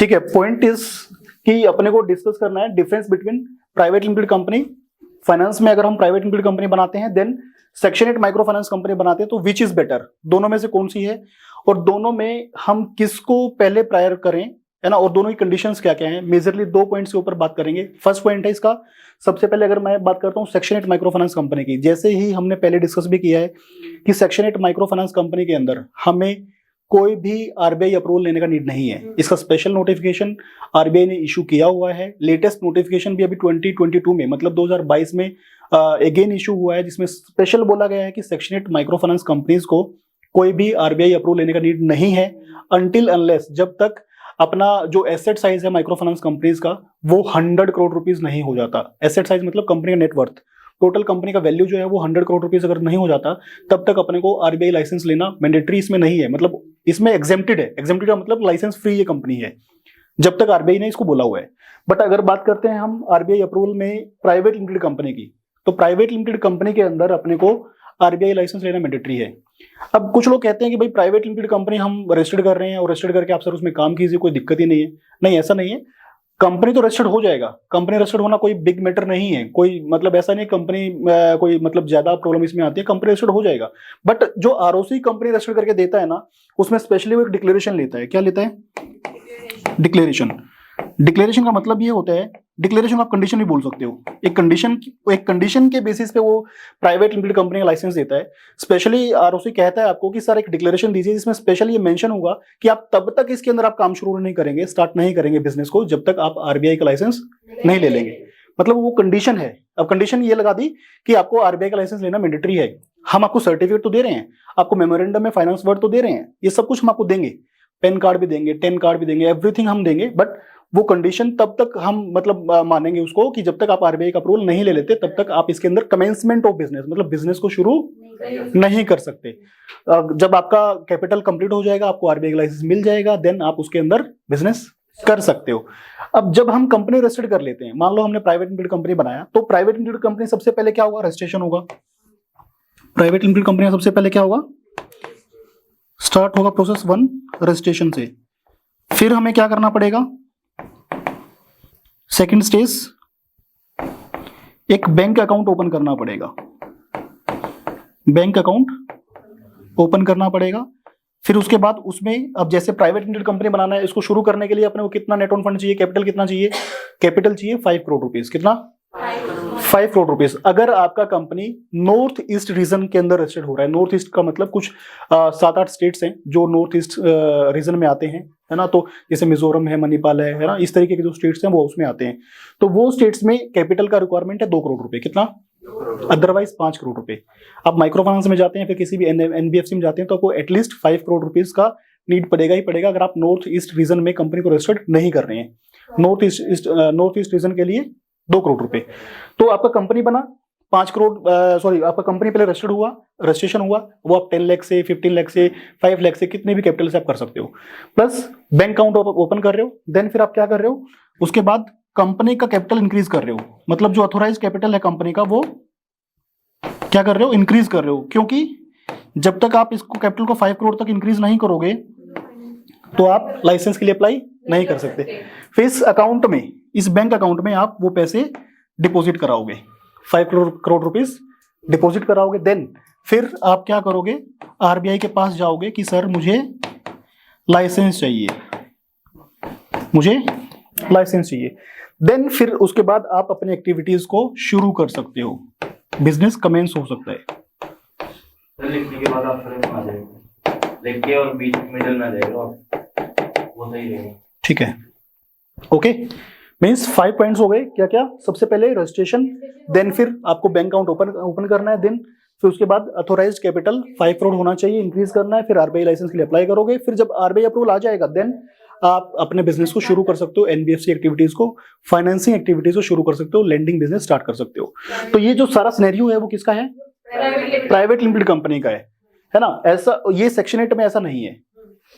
ठीक है, point is कि अपने को डिस्कस करना है difference between private limited company. Finance में अगर हम प्राइवेट लिमिटेड कंपनी बनाते हैं then section 8 micro finance company बनाते हैं, तो विच इज बेटर, दोनों में से कौन सी है, और दोनों में हम किसको पहले प्रायर करें, है ना, और दोनों की कंडीशंस क्या क्या हैं। मेजरली 2 पॉइंट्स के ऊपर बात करेंगे। फर्स्ट पॉइंट है इसका, सबसे पहले अगर मैं बात करता हूं सेक्शन 8 माइक्रो फाइनेंस कंपनी की, जैसे ही हमने पहले डिस्कस भी किया है कि सेक्शन 8 माइक्रो फाइनेंस कंपनी के अंदर हमें कोई भी आरबीआई अप्रूवल लेने का नीड नहीं है। इसका स्पेशल नोटिफिकेशन आरबीआई ने इशू किया हुआ है। लेटेस्ट नोटिफिकेशन भी अभी 2022 में, मतलब 2022 में अगेन इशू हुआ है, जिसमें स्पेशल बोला गया है कि सेक्शन 8 माइक्रो फाइनेंस कंपनीज को कोई भी आरबीआई अप्रूवल लेने का नीड नहीं है अनटिल अनलेस, जब तक अपना जो एसेट साइज है माइक्रो फाइनेंस कंपनीज का वो 100 करोड़ रुपीस नहीं हो जाता। एसेट साइज मतलब कंपनी का नेटवर्थ, टोटल कंपनी का वैल्यू जो है वो 100 करोड़ रुपीस अगर नहीं हो जाता, तब तक अपने को आरबीआई लाइसेंस लेना मैंडेटरी इसमें नहीं है, मतलब इसमें एग्जेम्प्टेड है। एग्जेम्प्टेड का मतलब लाइसेंस फ्री ये कंपनी है जब तक आरबीआई ने इसको बोला हुआ है। बट अगर बात करते हैं हम आरबीआई अप्रूवल में प्राइवेट लिमिटेड कंपनी की, तो प्राइवेट लिमिटेड कंपनी के अंदर अपने को आरबीआई लाइसेंस लेना मैंडेटरी है। अब कुछ लोग कहते हैं कि भाई प्राइवेट लिमिटेड कंपनी हम रजिस्टर्ड कर रहे हैं और रजिस्टर्ड करके आप सर उसमें काम कीजिए, कोई दिक्कत ही नहीं है। नहीं, ऐसा नहीं है। कंपनी तो रजिस्टर्ड हो जाएगा, कंपनी रजिस्टर्ड होना कोई बिग मैटर नहीं है, कोई मतलब ऐसा नहीं कंपनी कोई मतलब ज्यादा प्रॉब्लम इसमें आती है, कंपनी रजिस्टर्ड हो जाएगा। बट जो आरओसी कंपनी रजिस्टर्ड करके देता है ना, उसमें स्पेशली वो एक डिक्लेरेशन लेता है। क्या लेता है? डिक्लेरेशन। डिक्लेरेशन का मतलब ये होता है, डिक्लेरेशन आप कंडीशन भी बोल सकते हो, एक कंडीशन के बेसिस पे वो प्राइवेट लिमिटेड कंपनी का लाइसेंस देता है। स्पेशली आरओसी कहता है आपको कि सर एक डिक्लेरेशन दीजिए जिसमें स्पेशली ये मेंशन होगा कि आप तब तक इसके अंदर आप काम शुरू नहीं करेंगे, स्टार्ट नहीं करेंगे बिजनेस को, जब तक आप आरबीआई का लाइसेंस नहीं ले लेंगे। मतलब वो कंडीशन है। अब कंडीशन ये लगा दी कि आपको आरबीआई का लाइसेंस लेना मैंडेटरी है। हम आपको सर्टिफिकेट तो दे रहे हैं, आपको मेमोरेंडम में फाइनेंस वर्ड तो दे रहे हैं, ये सब कुछ हम आपको देंगे, पेन कार्ड भी देंगे, 10 कार्ड भी देंगे, एवरीथिंग हम देंगे। बट वो कंडीशन तब तक हम मतलब मानेंगे उसको कि जब तक आप आरबीआई का अप्रूवल नहीं ले लेते, तब तक आप इसके अंदर कमेंसमेंट ऑफ बिजनेस मतलब बिजनेस को शुरू नहीं कर सकते। जब आपका कैपिटल कंप्लीट हो जाएगा, आपको आरबीआई का लाइसेंस मिल जाएगा, देन आप उसके अंदर बिजनेस कर सकते हो। अब जब हम कंपनी रजिस्टर्ड कर लेते हैं, मान लो हमने प्राइवेट लिमिटेड कंपनी बनाया, तो प्राइवेट लिमिटेड कंपनी सबसे पहले क्या होगा? रजिस्ट्रेशन होगा। प्राइवेट लिमिटेड कंपनी का सबसे पहले क्या होगा? स्टार्ट होगा प्रोसेस 1 रजिस्ट्रेशन से। फिर हमें क्या करना पड़ेगा? सेकंड स्टेज, एक बैंक अकाउंट ओपन करना पड़ेगा। बैंक अकाउंट ओपन करना पड़ेगा। फिर उसके बाद उसमें अब जैसे प्राइवेट लिमिटेड कंपनी बनाना है, इसको शुरू करने के लिए अपने को कितना नेट ऑन फंड चाहिए, कैपिटल कितना चाहिए? कैपिटल चाहिए 5 करोड़ रुपीस। कितना? 5 करोड़ रुपीस। अगर आपका कंपनी नॉर्थ ईस्ट रीजन के अंदर रजिस्टर्ड हो रहा है, नॉर्थ ईस्ट का मतलब कुछ 7-8 स्टेट्स हैं जो नॉर्थ ईस्ट रीजन में आते हैं, है ना, तो जैसे मिजोरम है, मणिपाल है ना, इस तरीके के जो स्टेट्स हैं वो उसमें आते हैं। तो वो स्टेट्स में कैपिटल का रिक्वायरमेंट है 2 करोड़ रुपए। कितना? अदरवाइज 5 करोड़ रुपए। आप माइक्रो फाइनेंस में जाते हैं, फिर किसी भी एनबीएफसी में जाते हैं, तो आपको एटलीस्ट 5 करोड़ रुपीस का नीड पड़ेगा ही पड़ेगा, अगर आप नॉर्थ ईस्ट रीजन में कंपनी को रजिस्टर्ड नहीं कर रहे हैं। नॉर्थ ईस्ट रीजन के लिए 2 करोड़ रुपए। तो आपका कंपनी बना 5 करोड़, सॉरी आपका कंपनी पहले रजिस्टर्ड हुआ, रजिस्ट्रेशन हुआ, वो आप 10 लाख से, 15 लाख से, 5 लाख से, कितने भी कैपिटल से आप कर सकते हो। प्लस बैंक अकाउंट ओपन कर रहे हो। देन फिर आप क्या कर रहे हो? उसके बाद कंपनी का कैपिटल इंक्रीज कर रहे हो, मतलब जो ऑथोराइज कैपिटल है कंपनी का वो क्या कर रहे हो? इंक्रीज कर रहे हो। क्योंकि जब तक आप इसको कैपिटल को 5 करोड़ तक इंक्रीज नहीं करोगे, तो आप लाइसेंस के लिए अप्लाई नहीं कर सकते। फिर इस अकाउंट में, इस बैंक अकाउंट में आप वो पैसे डिपॉजिट कराओगे, 5 करोड़ रुपीस डिपॉजिट कराओगे। देन फिर आप क्या करोगे? आरबीआई के पास जाओगे कि सर मुझे लाइसेंस चाहिए, मुझे लाइसेंस चाहिए। देन फिर उसके बाद आप अपनी एक्टिविटीज को शुरू कर सकते हो, बिजनेस कमेंस हो सकता है। लिखने के बाद आप फिर आ जाएगा, लिख के और बीच मिडिल में जाएगा, वो सही रहेगा। ठीक है, ओके। मीन्स 5 पॉइंट्स हो गए। क्या क्या? सबसे पहले रजिस्ट्रेशन, देन फिर आपको बैंक अकाउंट ओपन करना है, देन फिर उसके बाद अथोराइज कैपिटल 5 करोड़ होना चाहिए, इंक्रीज करना है, फिर आरबीआई लाइसेंस के लिए अप्लाई करोगे। फिर जब आरबीआई अप्रूवल आ जाएगा, देन आप अपने बिजनेस को शुरू कर सकते हो, एनबीएफसी एक्टिविटीज को, फाइनेंसिंग एक्टिविटीज को शुरू कर सकते हो, लेंडिंग बिजनेस स्टार्ट कर सकते हो। तो ये जो सारा सिनेरियो है वो किसका है? प्राइवेट लिमिटेड कंपनी का है ना। ऐसा ये सेक्शन 8 में ऐसा नहीं है।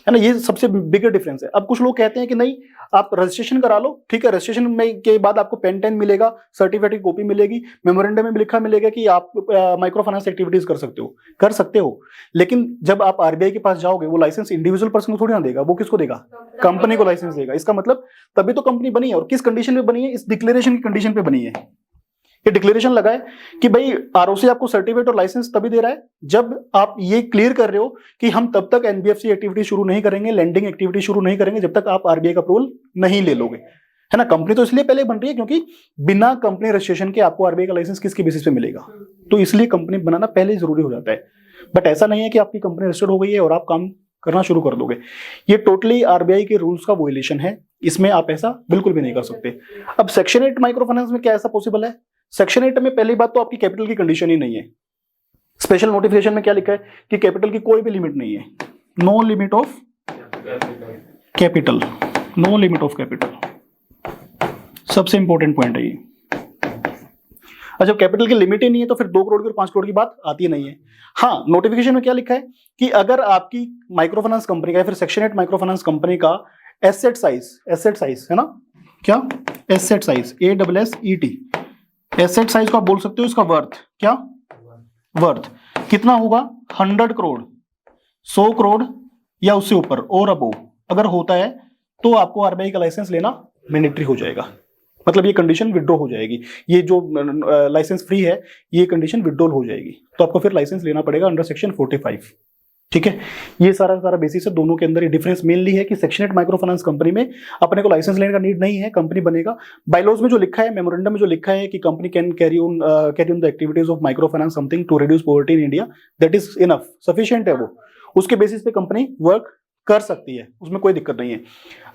है ना, ये सबसे बिगर डिफरेंस है। अब कुछ लोग कहते हैं कि नहीं आप रजिस्ट्रेशन करा लो, ठीक है, रजिस्ट्रेशन में के बाद आपको पेन 10 मिलेगा, सर्टिफिकेट की कॉपी मिलेगी, मेमोरेंडम में भी लिखा मिलेगा कि आप माइक्रो फाइनेंस एक्टिविटीज कर सकते हो। लेकिन जब आप आरबीआई के पास जाओगे, वो लाइसेंस इंडिविजुअल पर्सन को थोड़ी ना देगा, वो किसको देगा, कंपनी को लाइसेंस देगा। इसका मतलब तभी तो कंपनी बनी है, और किस कंडीशन पे बनी है, इस डिक्लेरेशन की कंडीशन पे बनी है। ये डिक्लेरेशन लगा है कि भाई आरओसी आपको सर्टिफिकेट और लाइसेंस तभी दे रहा है जब आप ये क्लियर कर रहे हो कि हम तब तक एनबीएफसी एक्टिविटी शुरू नहीं करेंगे, लैंडिंग एक्टिविटी शुरू नहीं करेंगे जब तक आप आरबीआई का अप्रूवल नहीं ले लोगे, है ना। कंपनी तो इसलिए पहले बन रही है क्योंकि बिना कंपनी रजिस्ट्रेशन के आपको आरबीआई का लाइसेंस किसके बेसिस पे मिलेगा, तो इसलिए कंपनी बनाना पहले जरूरी हो जाता है। बट ऐसा नहीं है कि आपकी कंपनी रजिस्टर्ड हो गई है और आप काम करना शुरू कर दोगे, ये टोटली आरबीआई के रूल्स का वोलेशन है, इसमें आप ऐसा बिल्कुल भी नहीं कर सकते। अब सेक्शन 8 माइक्रो फाइनेंस में क्या ऐसा पॉसिबल है? सेक्शन 8 में पहली बात तो आपकी कैपिटल की कंडीशन ही नहीं है। स्पेशल नोटिफिकेशन में क्या लिखा है कि कैपिटल की कोई भी लिमिट नहीं है, no limit of capital, no limit of capital, सबसे इंपॉर्टेंट पॉइंट है ये। अच्छा, कैपिटल की लिमिट ही नहीं है तो फिर 2 करोड़ की और 5 करोड़ की बात आती नहीं है। हाँ, नोटिफिकेशन में क्या लिखा है कि अगर आपकी माइक्रो फाइनेंस कंपनी का या फिर सेक्शन 8 माइक्रो फाइनेंस कंपनी का एसेट साइज है ना, क्या asset size, ASSET, asset size को आप बोल सकते हो इसका वर्थ, क्या वर्थ कितना होगा, 100 करोड़, 100 करोड़ या उससे ऊपर और अबोव अगर होता है तो आपको आरबीआई का लाइसेंस लेना मैंडेटरी हो जाएगा, मतलब ये कंडीशन विड्रॉ हो जाएगी। ये जो लाइसेंस फ्री है ये कंडीशन विड्रॉल हो जाएगी, तो आपको फिर लाइसेंस लेना पड़ेगा अंडर सेक्शन 45, ठीक है। ये सारा बेसिस है, दोनों के अंदर ये डिफरेंस मेनली है कि सेक्शन 8 माइक्रो फाइनेंस कंपनी में अपने को लाइसेंस लेने का नीड नहीं है, कंपनी बनेगा। बायलॉज में जो लिखा है, मेमोरेंडम में जो लिखा है कि company can carry on the activities of micro finance something to reduce poverty in India, that is enough, sufficient है वो, उसके बेसिस पे कंपनी वर्क कर सकती है, उसमें कोई दिक्कत नहीं है।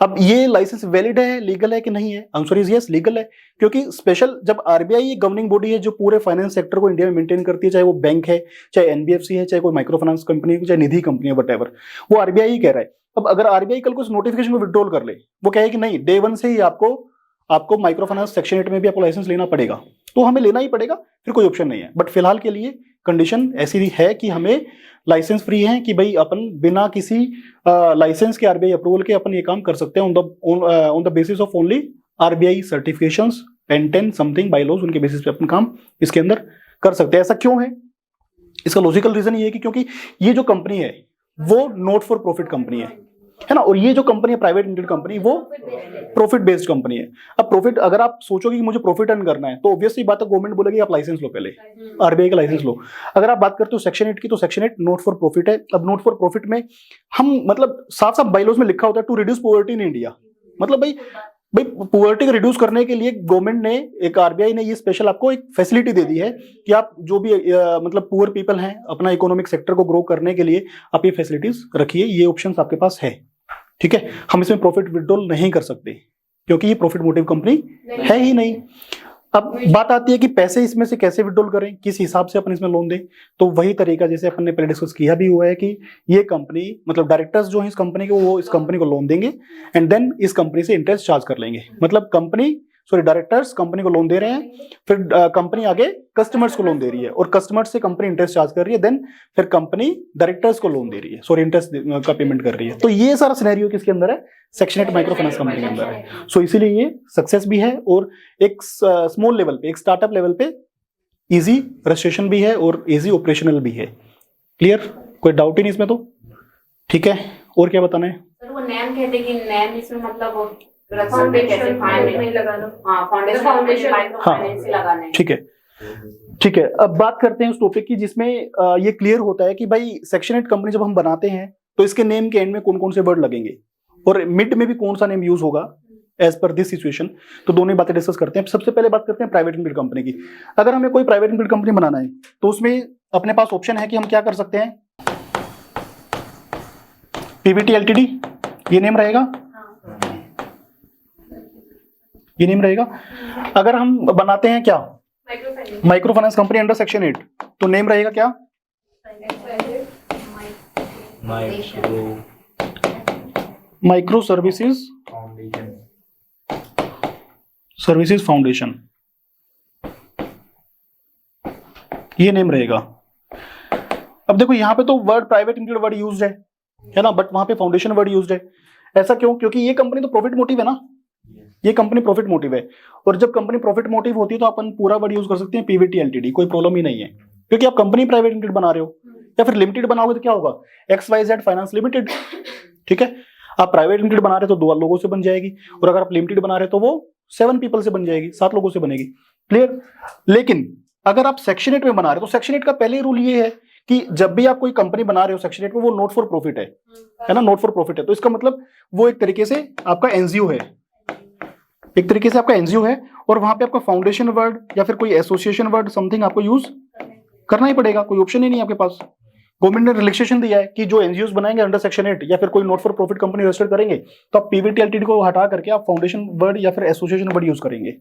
अब ये लाइसेंस वैलिड है, लीगल है कि नहीं है, आंसर इज यस, लीगल है, क्योंकि स्पेशल जब आरबीआई गवर्निंग बॉडी है जो पूरे फाइनेंस सेक्टर को इंडिया में मेंटेन करती है, चाहे वो बैंक है, चाहे एनबीएफसी है, चाहे कोई माइक्रो फाइनेंस कंपनी है, चाहे निधि कंपनी है, वटएवर, वो आरबीआई ही कह रहा है। अब अगर आरबीआई कल को इस नोटिफिकेशन को विड्रॉल कर ले, वो कहे कि नहीं डे 1 से ही आपको माइक्रो फाइनेंस सेक्शन 8 में भी आपको लाइसेंस लेना पड़ेगा, तो हमें लेना ही पड़ेगा, फिर कोई ऑप्शन नहीं है। बट फिलहाल के लिए कंडीशन ऐसी है कि हमें लाइसेंस फ्री है कि भाई अपन बिना किसी लाइसेंस के आरबीआई अप्रूवल के अपन ये काम कर सकते हैं on the basis of only RBI certifications and 10 something bylaws, उनके बेसिस पे अपन काम इसके अंदर कर सकते हैं। ऐसा क्यों है? इसका लॉजिकल रीजन ये है कि क्योंकि ये जो कंपनी है वो नॉट फॉर प्रॉफिट कंपनी है ना, और ये जो कंपनी है प्राइवेट लिमिटेड कंपनी वो प्रॉफिट बेस्ड कंपनी है। अब प्रॉफिट अगर आप सोचोगे कि मुझे प्रॉफिट अर्न करना है तो ऑब्वियसली बात है गवर्नमेंट बोलेगी आप लाइसेंस लो, पहले आरबीआई का लाइसेंस लो। अगर आप बात करते हो सेक्शन 8 की, तो सेक्शन 8 नॉट फॉर प्रॉफिट है। अब नॉट फॉर प्रॉफिट में हम मतलब साफ साफ बायलॉज में लिखा होता है to reduce poverty in India, मतलब भाई पॉवर्टी को रिड्यूस करने के लिए गवर्नमेंट ने, एक आरबीआई ने ये स्पेशल आपको एक फैसिलिटी दे दी है कि आप जो भी मतलब पुअर पीपल हैं, अपना इकोनॉमिक सेक्टर को ग्रो करने के लिए आप ये फैसिलिटीज रखिए, ये ऑप्शन आपके पास है, ठीक है। हम इसमें प्रॉफिट विड्रॉल नहीं कर सकते क्योंकि ये प्रॉफिट मोटिव कंपनी है ही नहीं। अब बात आती है कि पैसे इसमें से कैसे विड्रॉल करें, किस हिसाब से अपन इसमें लोन दें, तो वही तरीका जैसे अपन ने पहले डिस्कस किया भी हुआ है कि ये कंपनी मतलब डायरेक्टर्स जो हैं इस कंपनी के, वो इस कंपनी को लोन देंगे एंड देन इस कंपनी से इंटरेस्ट चार्ज कर लेंगे। मतलब डायरेक्टर्स कंपनी को लोन दे रहे हैं, फिर कंपनी आगे कस्टमर्स को लोन दे रही है और कस्टमर्स से कंपनी इंटरेस्ट चार्ज कर रही है, देन फिर कंपनी डायरेक्टर्स को लोन दे रही है, इंटरेस्ट का पेमेंट कर रही है। तो ये सारा सिनेरियो किसके अंदर है? सेक्शन 8 माइक्रो फाइनेंस कंपनी के अंदर है। सो इसीलिए ये सक्सेस भी है और एक स्मॉल लेवल पे, एक स्टार्टअप लेवल पे इजी रजिस्ट्रेशन भी है और इजी ऑपरेशनल भी है। क्लियर? कोई डाउट ही नहीं इसमें तो, ठीक है। और क्या बताना है? सर वो नेम कहते कि नेम इसमें मतलब नहीं लगाना, फाउंडेशन माइक्रो फाइनेंस लगाना है, ठीक है, ठीक है। अब बात करते हैं उस टॉपिक की जिसमें ये क्लियर होता है कि भाई सेक्शन 8 कंपनी जब हम बनाते हैं तो इसके नेम के एंड में कौन कौन से वर्ड लगेंगे और मिड में भी कौन सा नेम यूज होगा एज पर दिस सिचुएशन। तो दोनों बातें डिस्कस करते हैं। सबसे पहले बात करते हैं प्राइवेट लिमिटेड कंपनी की। अगर हमें कोई प्राइवेट लिमिटेड कंपनी बनाना है तो उसमें अपने पास ऑप्शन है कि हम क्या कर सकते हैं, पीवीटी एलटीडी ये नेम रहेगा, ये नेम रहेगा। अगर हम बनाते हैं क्या micro finance company under section 8 तो नेम रहेगा क्या, माइक्रो सर्विसेज फाउंडेशन, ये नेम रहेगा। अब देखो यहां पे तो word private limited word used है, है ना, बट वहां पे फाउंडेशन वर्ड यूज्ड है। ऐसा क्यों? क्योंकि ये कंपनी तो प्रॉफिट मोटिव है ना, ये कंपनी प्रॉफिट मोटिव है, और जब कंपनी प्रॉफिट मोटिव होती है तो अपन पूरा वर्ड यूज कर सकते हैं पीवीटी एलटीडी, कोई प्रॉब्लम ही नहीं है, क्योंकि आप कंपनी प्राइवेट लिमिटेड बना रहे हो, या फिर लिमिटेड बनाओगे तो क्या होगा, XYZ फाइनेंस लिमिटेड, ठीक है। आप प्राइवेट लिमिटेड बना रहे हो तो 2 लोगों से बन जाएगी, और अगर आप लिमिटेड बना रहे हो तो वो 7 पीपल से बन जाएगी, 7 लोगों से बनेगी, क्लियर। लेकिन अगर आप सेक्शन 8 में बना रहे हो तो सेक्शन 8 का पहले रूल ये है कि जब भी आप कोई कंपनी बना रहे हो सेक्शन 8 में, वो नॉट फॉर प्रॉफिट है ना, नॉट फॉर प्रॉफिट है, तो इसका मतलब वो एक तरीके से आपका एनजीओ है, एक तरीके से आपका एनजीओ है, और वहां पे आपका फाउंडेशन वर्ड या फिर कोई एसोसिएशन वर्ड समथिंग आपको यूज करना ही पड़ेगा, कोई ऑप्शन ही नहीं है आपके पास। गवर्नमेंट ने रिलैक्सेशन दिया है कि जो एनजीओ बनाएंगे अंडर सेक्शन 8 या फिर कोई not for profit company register करेंगे, तो आप पीवीटी एलटीडी को हटा करके आप फाउंडेशन वर्ड या फिर एसोसिएशन वर्ड यूज करेंगे,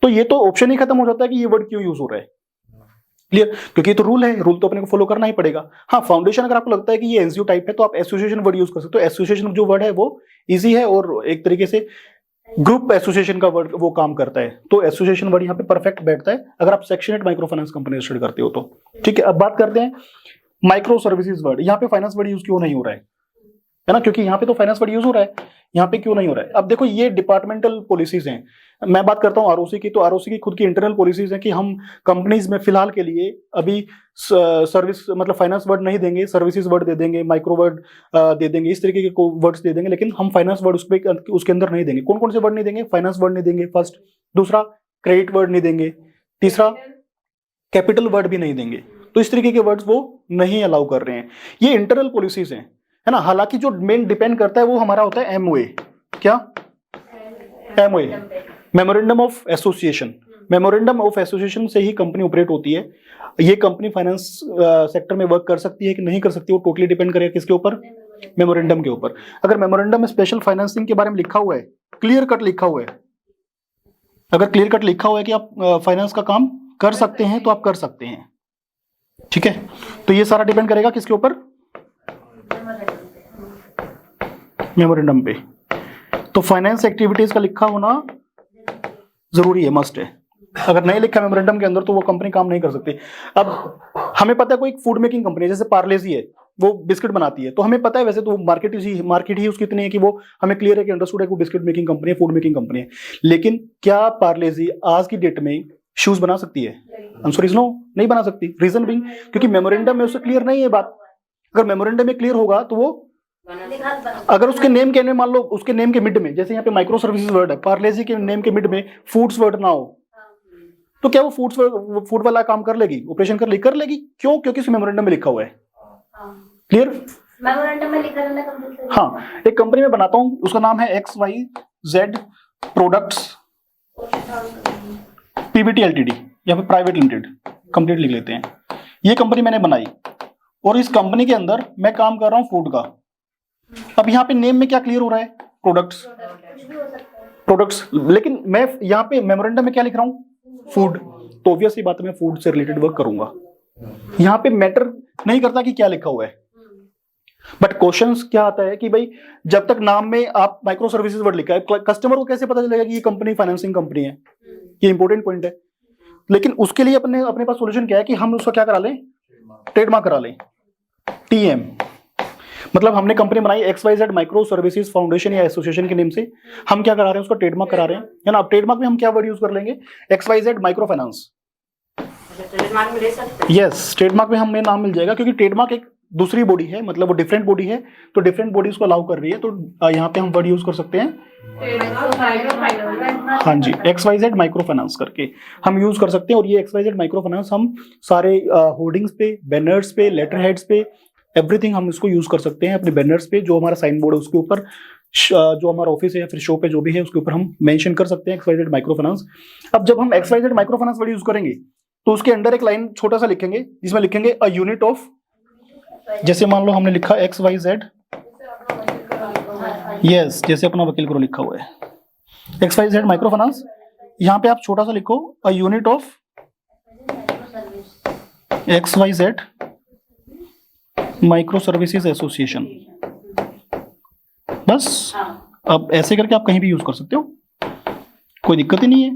तो ये तो ऑप्शन ही खत्म हो जाता है कि ये वर्ड क्यों यूज हो रहा है, क्लियर, क्योंकि ये तो रूल है, रूल तो अपने को फॉलो करना ही पड़ेगा। हाँ, फाउंडेशन अगर आपको लगता है कि ये एनजीओ टाइप है तो आप एसोसिएशन वर्ड यूज कर सकते हो, एसोसिएशन जो वर्ड है वो इजी है और एक तरीके से ग्रुप एसोसिएशन का वर्ड वो काम करता है, तो एसोसिएशन वर्ड यहाँ पे परफेक्ट बैठता है अगर आप section 8 micro finance company registered करते हो तो, ठीक है। अब बात करते हैं माइक्रो सर्विसेज वर्ड, यहाँ पे फाइनेंस वर्ड यूज क्यों नहीं हो रहा है ना, क्योंकि यहाँ पे तो फाइनेंस वर्ड यूज हो रहा है, यहाँ पे क्यों नहीं हो रहा है। अब देखो ये डिपार्टमेंटल पॉलिसीज हैं, मैं बात करता हूँ आरओसी की, तो आरओसी की खुद की इंटरनल पॉलिसीज हैं कि हम कंपनीज में फिलहाल के लिए अभी सर्विस मतलब फाइनेंस वर्ड नहीं देंगे, सर्विसेज वर्ड दे देंगे, माइक्रो वर्ड दे देंगे, इस तरीके के वर्ड्स दे देंगे, लेकिन हम फाइनेंस वर्ड उसके अंदर नहीं देंगे। कौन कौन से वर्ड नहीं देंगे? फाइनेंस वर्ड नहीं देंगे फर्स्ट, दूसरा क्रेडिट वर्ड नहीं देंगे, तीसरा कैपिटल वर्ड भी नहीं देंगे, तो इस तरीके के वर्ड्स वो नहीं अलाउ कर रहे हैं, ये इंटरनल पॉलिसीज हैं, है ना। हालांकि जो मेन डिपेंड करता है वो हमारा होता है एमओए, क्या MOA, memorandum of association, memorandum of association से ही कंपनी ऑपरेट होती है। ये कंपनी फाइनेंस सेक्टर में वर्क कर सकती है कि नहीं कर सकती, वो टोटली डिपेंड करेगा किसके ऊपर, मेमोरेंडम के ऊपर। अगर मेमोरेंडम में स्पेशल फाइनेंसिंग के बारे में लिखा हुआ है, क्लियर कट लिखा हुआ है, अगर क्लियर कट लिखा हुआ है कि आप फाइनेंस का काम कर सकते हैं तो आप कर सकते हैं, ठीक है। तो ये सारा डिपेंड करेगा किसके ऊपर, मेमोरेंडम पे। तो फाइनेंस एक्टिविटीज का लिखा होना जरूरी है, मस्ट है। अगर नहीं लिखा मेमोरेंडम के अंदर तो वो कंपनी काम नहीं कर सकती। अब हमें पता है कोई फूड मेकिंग कंपनी जैसे पार्लेजी है, वो बिस्किट बनाती है, तो हमें पता है वैसे तो मार्केट ही उसकी इतनी है कि वो हमें क्लियर है कि अंडरस्टूड है कि वो बिस्किट मेकिंग कंपनी है, फूड मेकिंग कंपनी है। लेकिन क्या पार्लेजी आज की डेट में शूज बना सकती है? आंसर इज नो, नहीं बना सकती। रीजन बीइंग क्योंकि मेमोरेंडम में उससे क्लियर नहीं है बात। अगर मेमोरेंडम में क्लियर होगा तो वो, अगर उसके नेम के मान लो उसके नेम के मिड में, जैसे यहाँ पे माइक्रो सर्विसेज वर्ड है, पार्लेजी के नेम के मिड में फूड्स वर्ड ना हो, तो क्या वो फूड वाला काम कर लेगी, ऑपरेशन कर लेगी? क्यों? क्योंकि उस मेमोरेंडम में लिखा हुआ है। क्लियर? मेमोरेंडम में लिखा रहना कंपलसरी। हाँ, एक कंपनी में बनाता हूँ, उसका नाम है XYZ प्रोडक्ट्स पीवीटी एलटीडी या फिर प्राइवेट लिमिटेड, कंप्लीट लिख लेते हैं। ये कंपनी मैंने बनाई और इस कंपनी के अंदर मैं काम कर रहा हूँ फूड का। अब यहाँ पे नेम में क्या क्लियर हो रहा है? प्रोडक्ट्स, लेकिन मैं यहाँ पे मेमोरेंडम में क्या लिख रहा हूँ? फूड। तो ऑब्वियसली बात है मैं फूड से रिलेटेड वर्क करूंगा। यहाँ पे मैटर नहीं करता कि क्या लिखा हुआ है, बट क्वेश्चंस क्या आता है कि भाई जब तक नाम में आप माइक्रो सर्विसेज वर्ड लिखा है, कस्टमर को कैसे पता चलेगा कि ये कंपनी फाइनेंसिंग कंपनी है? ये इंपॉर्टेंट पॉइंट है। लेकिन उसके लिए अपने पास सॉल्यूशन क्या है कि हम उसका क्या करा लें? ट्रेडमार्क करा लें, TM। मतलब हमने कंपनी बनाई XYZ माइक्रो सर्विसेज फाउंडेशन या एसोसिएशन के नेम से, हम क्या करा रहे हैं? उसको ट्रेडमार्क करा रहे हैं, है ना। अब ट्रेडमार्क में हम क्या वर्ड यूज कर लेंगे? XYZ micro finance. ट्रेडमार्क में ले सकते हैं। यस, ट्रेडमार्क में हमें नाम मिल जाएगा, क्योंकि ट्रेडमार्क एक दूसरी बॉडी है, मतलब वो डिफरेंट बॉडी है, तो डिफरेंट बॉडी उसको अलाउ कर रही है, तो यहाँ पे हम वर्ड यूज कर सकते हैं, हाँ जी, XYZ माइक्रो फाइनेंस करके हम यूज कर सकते हैं। और ये XYZ माइक्रो फाइनेंस हम सारे होर्डिंग्स पे, बैनर्स पे, लेटर हेड्स पे, एवरीथिंग हम इसको यूज कर सकते हैं। अपने बैनर्स पे जो हमारा साइन बोर्ड है उसके ऊपर, जो हमारा ऑफिस है या फिर शो पे जो भी है उसके ऊपर हम मेंशन कर सकते हैं XYZ माइक्रो फाइनेंस। अब जब हम XYZ micro finance word use करेंगे तो उसके अंदर एक लाइन छोटा सा लिखेंगे जिसमें लिखेंगे अ यूनिट ऑफ, जैसे मान लो हमने लिखा XYZ, यस, जैसे अपना वकील करो लिखा हुआ है XYZ माइक्रो फाइनेंस, यहाँ पे आप छोटा सा लिखो a unit of XYZ micro services association, बस। अब ऐसे करके आप कहीं भी यूज कर सकते हो, कोई दिक्कत ही नहीं है।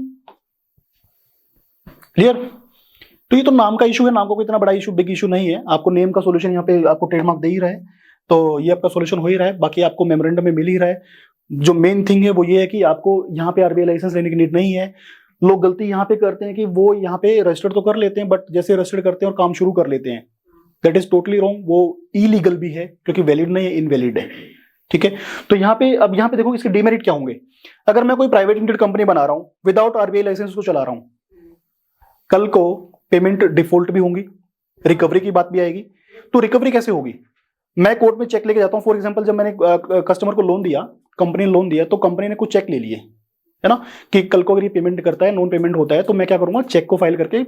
क्लियर? तो ये तो नाम का इशू है, नाम का कोई इतना बड़ा इशू, बिग इशू नहीं है। आपको नेम का सॉल्यूशन यहाँ पे आपको ट्रेडमार्क दे ही रहा है, तो ये आपका सॉल्यूशन हो ही रहा है, बाकी आपको मेमोरेंडम में मिल ही रहा है। जो मेन थिंग है वो ये है कि आपको यहाँ पे आरबीआई लाइसेंस लेने की नीड नहीं है। लोग गलती यहाँ पे करते हैं कि वो यहाँ पे रजिस्टर्ड तो कर लेते हैं, बट जैसे रजिस्टर्ड करते हैं और काम शुरू कर लेते हैं, दैट इज टोटली रॉन्ग। वो इलीगल भी है क्योंकि वैलिड नहीं है, इनवैलिड है। ठीक है, तो यहाँ पे देखो इसके डिमेरिट क्या होंगे। अगर मैं कोई प्राइवेट लिमिटेड कंपनी बना रहा हूँ, विदाउट आरबीआई लाइसेंस को चला रहा हूँ, कल को पेमेंट डिफॉल्ट भी होंगी, रिकवरी की बात भी आएगी। तो रिकवरी कैसे होगी? मैं कोर्ट में चेक लेके जाता हूँ, फॉर एग्जांपल जब मैंने कस्टमर को लोन दिया, कंपनी ने लोन दिया, तो कंपनी ने कुछ चेक ले लिए, है ना, कि कल को अगर ये पेमेंट करता है, नॉन पेमेंट होता है, तो मैं क्या करूंगा, चेक को फाइल करके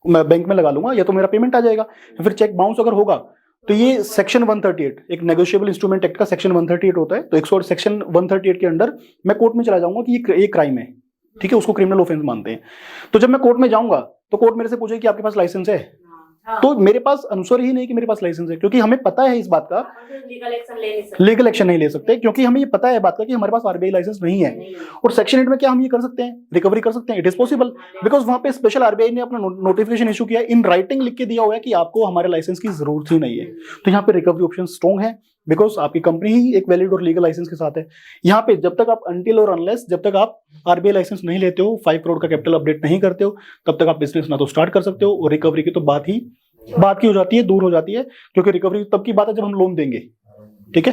मैं बैंक में लगा लूंगा, या तो मेरा पेमेंट आ जाएगा, फिर चेक बाउंस अगर होगा तो ये सेक्शन 138, एक नेगोशिएबल इंस्ट्रूमेंट एक्ट का सेक्शन 138 होता है, तो सेक्शन 138 के अंडर मैं कोर्ट में चला जाऊंगा कि ये क्राइम है, ठीक है, उसको क्रिमिनल ऑफेंस मानते हैं। तो जब मैं कोर्ट में जाऊंगा तो कोर्ट मेरे से पूछेगी कि आपके पास लाइसेंस है, तो मेरे पास आंसर ही नहीं कि मेरे पास लाइसेंस है, क्योंकि हमें पता है इस बात का, लीगल एक्शन नहीं ले सकते, क्योंकि हमें ये पता है बात का कि हमारे पास आरबीआई लाइसेंस नहीं है। और सेक्शन 8 में क्या हम ये कर सकते हैं, रिकवरी कर सकते हैं, इट इज पॉसिबल, बिकॉज वहां पे स्पेशल आरबीआई ने अपना नोटिफिकेशन इशू किया, इन राइटिंग लिख के दिया हुआ है कि आपको हमारे लाइसेंस की जरूरत ही नहीं है। तो यहाँ पे रिकवरी ऑप्शन स्ट्रॉन्ग है, बिकॉज आपकी कंपनी ही एक वैलिड और लीगल लाइसेंस के साथ है। यहाँ पे जब तक आप अनटिल और अनलेस, जब तक आप आरबीआई लाइसेंस नहीं लेते हो, 5 करोड़ का कैपिटल अपडेट नहीं करते हो, तब तक आप बिजनेस ना तो स्टार्ट कर सकते हो, और रिकवरी की तो बात की हो जाती है, दूर हो जाती है, क्योंकि रिकवरी तब की बात है जब हम लोन देंगे। ठीक है,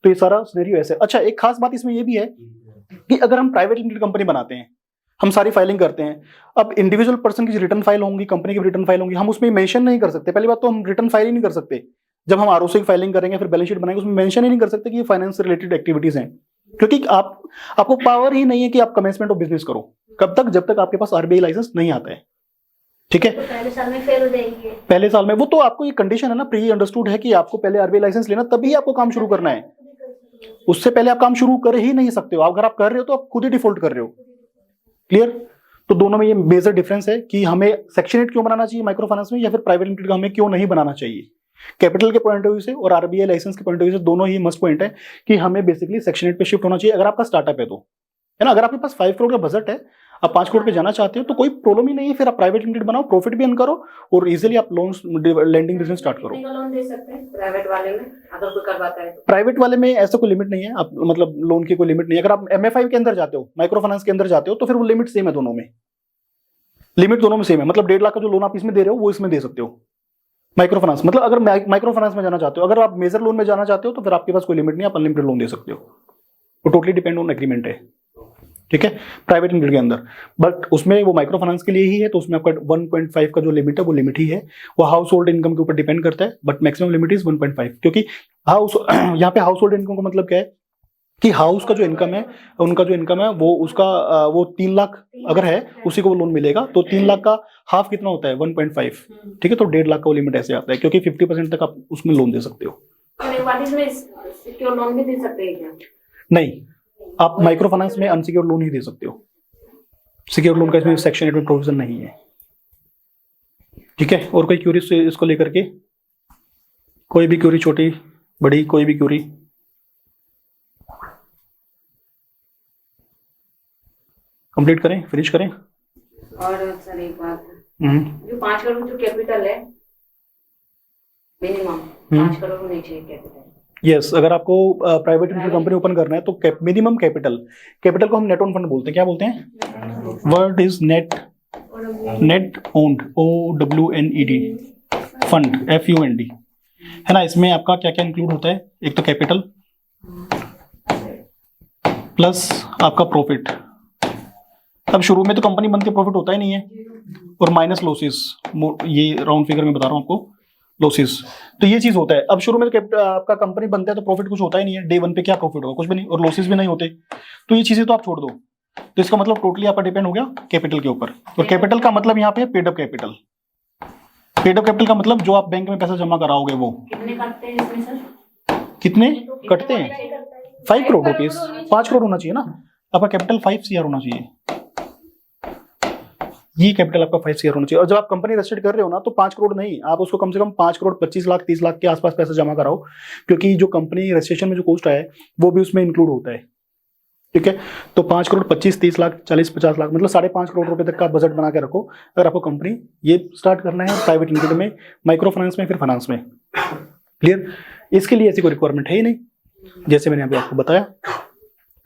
तो ये सारा सिनेरियो ऐसे। अच्छा, एक खास बात इसमें ये भी है कि अगर हम प्राइवेट लिमिटेड कंपनी बनाते हैं, हम सारी फाइलिंग करते हैं, अब इंडिविजुअल पर्सन की रिटर्न फाइल होंगी, कंपनी की रिटर्न फाइल होंगी, हम उसमें मेंशन नहीं कर सकते। पहली बात तो हम रिटर्न फाइल ही नहीं कर सकते। जब हम आरओसी की फाइलिंग करेंगे, फिर बैलेंस शीट बनाएंगे, उसमें मेंशन ही नहीं कर सकते कि ये फाइनेंस से रिलेटेड एक्टिविटीज हैं, क्योंकि आपको पावर ही नहीं है कि आप कमेंसमेंट ऑफ बिजनेस करो। कब तक? जब तक आपके पास आरबीआई लाइसेंस नहीं आता है। ठीक है, तो पहले साल में फेल हो जाएंगे। पहले साल में वो तो आपको ये कंडीशन है ना, प्री अंडरस्टूड है कि आपको पहले आरबीआई लाइसेंस लेना, तभी आपको काम शुरू करना है। उससे पहले आप काम शुरू कर ही नहीं सकते हो। अगर आप कर रहे हो तो आप खुद ही डिफॉल्ट कर रहे हो। क्लियर? तो दोनों में ये मेजर डिफरेंस है कि हमें सेक्शन 8 क्यों बनाना चाहिए माइक्रो फाइनेंस में, या फिर प्राइवेट लिमिटेड का हमें क्यों नहीं बनाना चाहिए। कैपिटल के पॉइंट ऑफ व्यू से और आरबीआई लाइसेंस के पॉइंट ऑफ व्यू से दोनों ही मस्ट पॉइंट है कि हमें बेसिकली सेक्शन 8 पे शिफ्ट होना चाहिए अगर आपका स्टार्टअप है तो, है ना। अगर आपके पास 5 करोड़ का बजट है, आप 5 करोड़ पे जाना चाहते हो, तो कोई प्रॉब्लम ही नहीं है, फिर आप प्राइवेट लिमिटेड बनाओ, प्रॉफिट भी अर्न करो और इजीली आप लोन लैंडिंग बिजनेस स्टार्ट करो। लोन दे सकते हैं प्राइवेट वाले में, अगर कोई करवाता है तो। प्राइवेट वाले में ऐसा कोई लिमिट नहीं है, आप मतलब लोन की कोई लिमिट नहीं है। अगर आप एमएफआई के अंदर जाते हो, माइक्रो फाइनेंस के अंदर जाते हो, तो फिर वो लिमिट सेम है, दोनों में लिमिट दोनों में सेम है। मतलब 1.5 लाख का जो लोन आप इसमें दे रहे हो वो इसमें दे सकते हो माइक्रो फाइनेंस। मतलब अगर माइक्रो फाइनेंस में जाना चाहते हो, अगर आप मेजर लोन में जाना चाहते हो, तो फिर आपके पास कोई लिमिट नहीं, आप अनलिमिटेड लोन दे सकते हो। वो टोटली डिपेंड ऑन एग्रीमेंट है, ठीक है, प्राइवेट लिमिटेड के अंदर। बट उसमें वो माइक्रो फाइनेंस के लिए ही है, तो उसमें आपका 1.5 का जो लिमिट है वो लिमिट ही है। वो हाउस होल्ड इनकम के ऊपर डिपेंड करता है, बट मैक्सिमम लिमिट इज 1.5। क्योंकि हाउस यहाँ पे हाउस होल्ड इनकम का मतलब क्या है कि हाउस का जो इनकम है, उनका जो इनकम है वो उसका वो 3 लाख अगर है, उसी को वो लोन मिलेगा। तो 3 लाख का हाफ कितना होता है? 1.5। ठीक है, तो 1.5 लाख का वो लिमिट ऐसे आता है, क्योंकि 50% तक आप उसमें लोन दे सकते हो। सिक्योर लोन भी दे सकते हैं क्या? नहीं, आप माइक्रो फाइनेंस में अनसिक्योर लोन ही दे सकते हो। सिक्योर लोन का इसमें सेक्शन 8 में प्रोविजन नहीं है। ठीक है, और कोई क्यूरी इसको लेकर के, कोई भी क्यूरी, छोटी बड़ी कोई भी क्यूरी? कंप्लीट करें, फिनिश करें। और सर एक बात, जो 5 करोड़ जो कैपिटल है मिनिमम 5 करोड़ होनी चाहिए कैपिटल। यस, अगर आपको प्राइवेट लिमिटेड कंपनी ओपन करना है तो मिनिमम कैपिटल को हम नेट ओन फंड बोलते हैं। क्या बोलते हैं? Word is net owned, OWNED fund, FUND, है ना। इसमें आपका क्या क्या इंक्लूड होता है? एक तो कैपिटल प्लस आपका प्रॉफिट। अब शुरू में तो कंपनी बनती है, प्रॉफिट होता ही नहीं है, और माइनस लॉसेस, ये राउंड फिगर में बता रहा हूँ आपको, लॉसेस। तो ये चीज होता है। अब शुरू में तो आपका कंपनी बनता है तो प्रॉफिट कुछ होता ही नहीं है, डे 1 पे क्या प्रॉफिट होगा? कुछ भी नहीं, और लॉसेस भी नहीं होते। तो ये चीजें तो आप छोड़ दो। तो इसका मतलब टोटली आपका डिपेंड हो गया कैपिटल के ऊपर। और कैपिटल का मतलब यहाँ पे paid up capital. Paid up capital का मतलब जो आप बैंक में पैसा जमा कराओगे वो कितने कटते हैं इसमें सर? कितने कटते हैं? 5 करोड़ रुपीज। 5 करोड़ होना चाहिए ना आपका कैपिटल, 5 CR होना चाहिए। ये कैपिटल आपका 5 CR होना चाहिए। और जब आप कंपनी रजिस्टर्ड कर रहे हो ना, तो 5 करोड़ नहीं, आप उसको कम से कम 5 करोड़ 25 लाख 30 लाख के आसपास पैसा जमा कराओ, क्योंकि जो कंपनी रजिस्ट्रेशन में जो कॉस्ट है वो भी उसमें इंक्लूड होता है। ठीक है, तो 5 करोड़ 25 30 लाख 40 50 लाख, मतलब 5.5 करोड़ रुपए तक का बजट बना के रखो अगर आपको कंपनी ये स्टार्ट करना है प्राइवेट लिमिटेड में, माइक्रो फाइनेंस में, फिर फाइनेंस में। क्लियर? इसके लिए ऐसी कोई रिक्वायरमेंट है ही नहीं, जैसे मैंने अभी आपको बताया।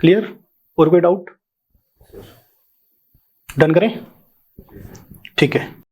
क्लियर? और कोई डाउट? डन करें? ठीक है।